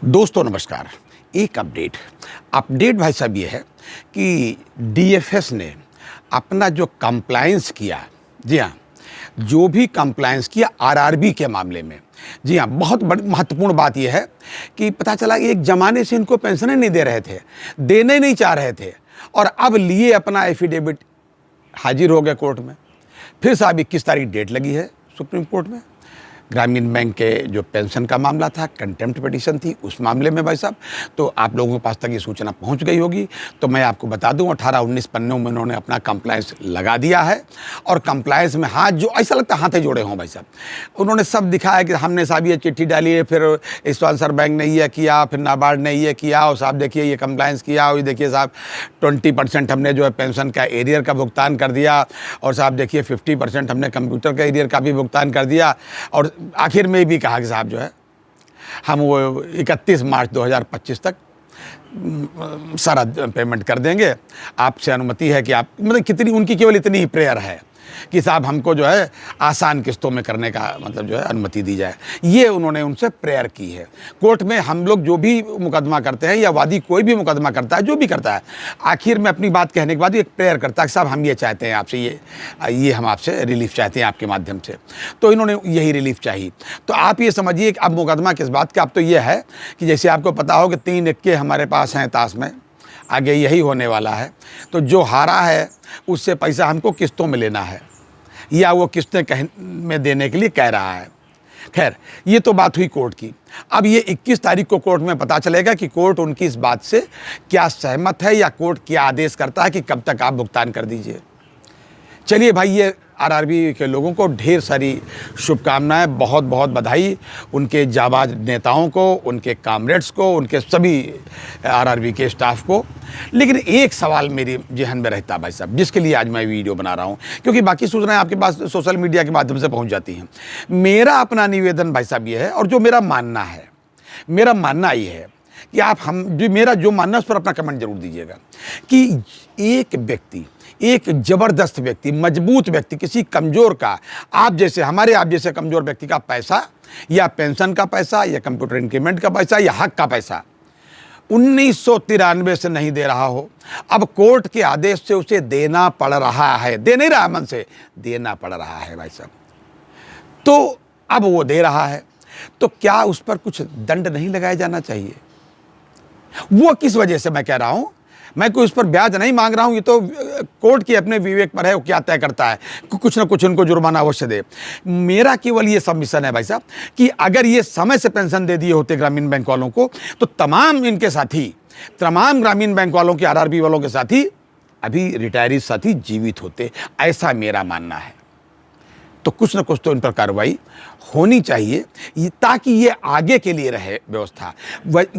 दोस्तों नमस्कार। एक अपडेट भाई साहब ये है कि डीएफएस ने अपना जो कंप्लायंस किया, जी हाँ, जो भी कंप्लायंस किया आरआरबी के मामले में, जी हाँ, बहुत बड़ी महत्वपूर्ण बात यह है कि पता चला कि एक ज़माने से इनको पेंशनें नहीं दे रहे थे, देने नहीं चाह रहे थे, और अब लिए अपना एफिडेविट, हाजिर हो गए कोर्ट में। फिर साहब 21 तारीख डेट लगी है सुप्रीम कोर्ट में। ग्रामीण बैंक के जो पेंशन का मामला था, कंटेम्प्ट पिटीशन थी, उस मामले में भाई साहब तो आप लोगों के पास तक ये सूचना पहुंच गई होगी। तो मैं आपको बता दूं 18-19 पन्नों में उन्होंने अपना कंप्लायंस लगा दिया है, और कंप्लायंस में हाथ जो ऐसा लगता है हाथे जोड़े हों भाई साहब। उन्होंने सब दिखाया कि हमने साहब ये चिट्ठी डाली है, फिर स्पॉन्सर बैंक ने ये किया, फिर नाबार्ड ने ये किया, और साहब देखिए ये कंप्लायंस किया, और देखिए साहब 20% हमने जो है पेंशन का एरियर का भुगतान कर दिया, और साहब देखिए 50% हमने कंप्यूटर का एरियर का भी भुगतान कर दिया, और आखिर में भी कहा कि साहब जो है हम वो 31 मार्च 2025 तक सारा पेमेंट कर देंगे। आपसे अनुमति है कि आप, मतलब कितनी उनकी केवल इतनी ही प्रेयर है कि साहब हमको जो है आसान किस्तों में करने का मतलब जो है अनुमति दी जाए। ये उन्होंने उनसे प्रेयर की है। कोर्ट में हम लोग जो भी मुकदमा करते हैं, या वादी कोई भी मुकदमा करता है, जो भी करता है, आखिर में अपनी बात कहने के बाद एक प्रेयर करता है कि साहब हम ये चाहते हैं आपसे, ये हम आपसे रिलीफ चाहते हैं आपके माध्यम से। तो इन्होंने यही रिलीफ चाहिए। तो आप ये समझिए कि अब मुकदमा किस बात का, अब तो ये है कि जैसे आपको पता हो कि 3 इक्के हमारे पास हैं ताश में, आगे यही होने वाला है। तो जो हारा है उससे पैसा हमको किस्तों में लेना है, या वो किस्तें में देने के लिए कह रहा है। खैर, ये तो बात हुई कोर्ट की। अब ये 21 तारीख को कोर्ट में पता चलेगा कि कोर्ट उनकी इस बात से क्या सहमत है, या कोर्ट क्या आदेश करता है कि कब तक आप भुगतान कर दीजिए। चलिए भाई, ये आरआरबी के लोगों को ढेर सारी शुभकामनाएं, बहुत बहुत बधाई उनके जाबाज नेताओं को, उनके कामरेड्स को, उनके सभी आरआरबी के स्टाफ को। लेकिन एक सवाल मेरे जहन में रहता भाई साहब, जिसके लिए आज मैं वीडियो बना रहा हूं, क्योंकि बाकी सूचनाएं आपके पास सोशल मीडिया के माध्यम से पहुंच जाती हैं। मेरा अपना निवेदन भाई साहब ये है, और जो मेरा मानना है, मेरा मानना ये है कि आप मेरा जो मानना है उस पर अपना कमेंट जरूर दीजिएगा कि एक व्यक्ति, एक जबरदस्त व्यक्ति, मजबूत व्यक्ति, किसी कमजोर का, आप जैसे कमजोर व्यक्ति का पैसा, या पेंशन का पैसा, या कंप्यूटर इंक्रीमेंट का पैसा, या हक का पैसा 1993 से नहीं दे रहा हो, अब कोर्ट के आदेश से उसे देना पड़ रहा है, दे नहीं रहा मन से, देना पड़ रहा है भाई साहब। तो अब वो दे रहा है, तो क्या उस पर कुछ दंड नहीं लगाया जाना चाहिए? वो किस वजह से मैं कह रहा हूं, मैं कोई उस पर ब्याज नहीं मांग रहा हूं, ये तो कोर्ट के अपने विवेक पर है, वो क्या तय करता है, कुछ ना कुछ उनको जुर्माना अवश्य दे। मेरा केवल ये सबमिशन है भाई साहब कि अगर ये समय से पेंशन दे दिए होते ग्रामीण बैंक वालों को, तो तमाम इनके साथी, तमाम ग्रामीण बैंक वालों के, आरआरबी वालों के साथी, अभी रिटायरी साथी जीवित होते, ऐसा मेरा मानना है। तो कुछ न कुछ तो इन पर कार्रवाई होनी चाहिए, ताकि ये आगे के लिए रहे व्यवस्था।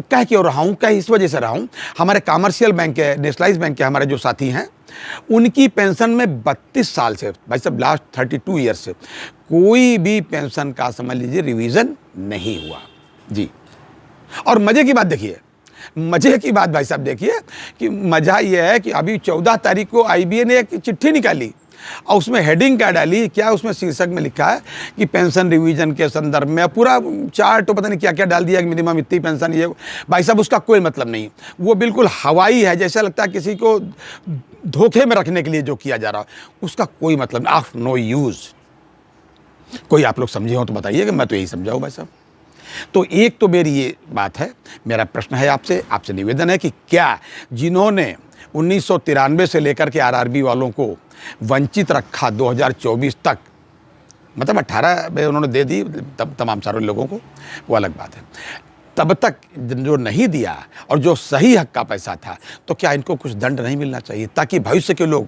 कह क्यों रहा हूँ, कह इस वजह से रहा हूँ, हमारे कमर्शियल बैंक के, नेशनलाइज बैंक के हमारे जो साथी हैं, उनकी पेंशन में 32 साल से भाई साहब, लास्ट 32 ईयर से कोई भी पेंशन का समझ लीजिए रिवीजन नहीं हुआ जी। और मजे की बात देखिए, मजे की बात भाई साहब देखिए कि मजा यह है कि अभी 14 तारीख को आईबीए ने एक चिट्ठी निकाली, और उसमें हेडिंग क्या डाली, क्या उसमें शीर्षक में लिखा है कि पेंशन रिवीजन के संदर्भ में पूरा चार्ट तो पता नहीं क्या क्या डाल दिया कि मिनिमम इतनी पेंशन, ये भाई साहब उसका कोई मतलब नहीं। वो बिल्कुल हवाई है, जैसा लगता है किसी को धोखे में रखने के लिए जो किया जा रहा है, उसका कोई मतलब नहीं, ऑफ नो यूज। कोई आप लोग समझे हो तो बताइए, कि मैं तो यही समझाऊँ भाई साहब। तो एक तो मेरी ये बात है, मेरा प्रश्न है आपसे निवेदन है कि क्या जिन्होंने 1993 से लेकर के आरआरबी वालों को वंचित रखा 2024 तक, मतलब 18 में उन्होंने दे दी तमाम सारे लोगों को, वो अलग बात है, तब तक जो नहीं दिया और जो सही हक का पैसा था, तो क्या इनको कुछ दंड नहीं मिलना चाहिए, ताकि भविष्य के लोग,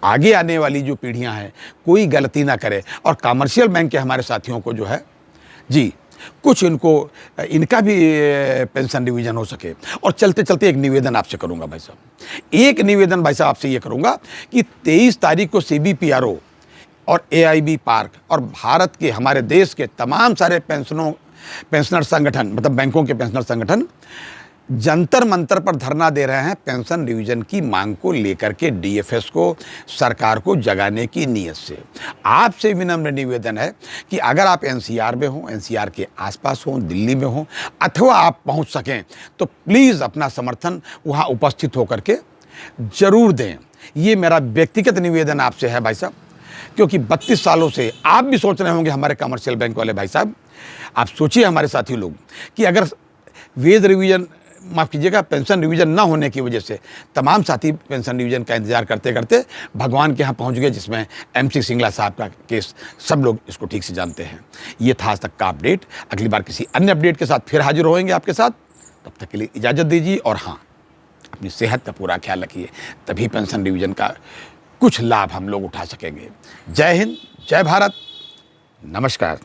आगे आने वाली जो पीढ़ियां हैं, कोई गलती ना करे, और कमर्शियल बैंक के हमारे साथियों को जो है जी, कुछ इनका भी पेंशन रिवीजन हो सके। और चलते चलते एक निवेदन आपसे करूंगा भाई साहब, एक निवेदन भाई साहब आपसे ये करूंगा कि 23 तारीख को सीबीपीआरओ और एआईबी पार्क और भारत के, हमारे देश के तमाम सारे पेंशनर संगठन, मतलब बैंकों के पेंशनर संगठन, जंतर मंतर पर धरना दे रहे हैं पेंशन रिवीजन की मांग को लेकर के डीएफएस को, सरकार को जगाने की नीयत से। आपसे विनम्र निवेदन है कि अगर आप एनसीआर में हों, एनसीआर के आसपास हों, दिल्ली में हों, अथवा आप पहुंच सकें तो प्लीज़ अपना समर्थन वहां उपस्थित होकर के जरूर दें। ये मेरा व्यक्तिगत निवेदन आपसे है भाई साहब, क्योंकि 32 सालों से आप भी सोच रहे होंगे, हमारे कमर्शियल बैंक वाले भाई साहब, आप सोचिए हमारे साथी लोग, कि अगर वेज रिवीजन, माफ़ कीजिएगा, पेंशन रिवीजन ना होने की वजह से तमाम साथी पेंशन रिवीजन का इंतजार करते करते भगवान के यहाँ पहुँच गए, जिसमें MC सिंगला साहब का केस सब लोग इसको ठीक से जानते हैं। ये था आज तक का अपडेट। अगली बार किसी अन्य अपडेट के साथ फिर हाजिर होएंगे आपके साथ। तब तक के लिए इजाज़त दीजिए, और हाँ, अपनी सेहत का पूरा ख्याल रखिए, तभी पेंशन रिवीजन का कुछ लाभ हम लोग उठा सकेंगे। जय हिंद, जय भारत, नमस्कार।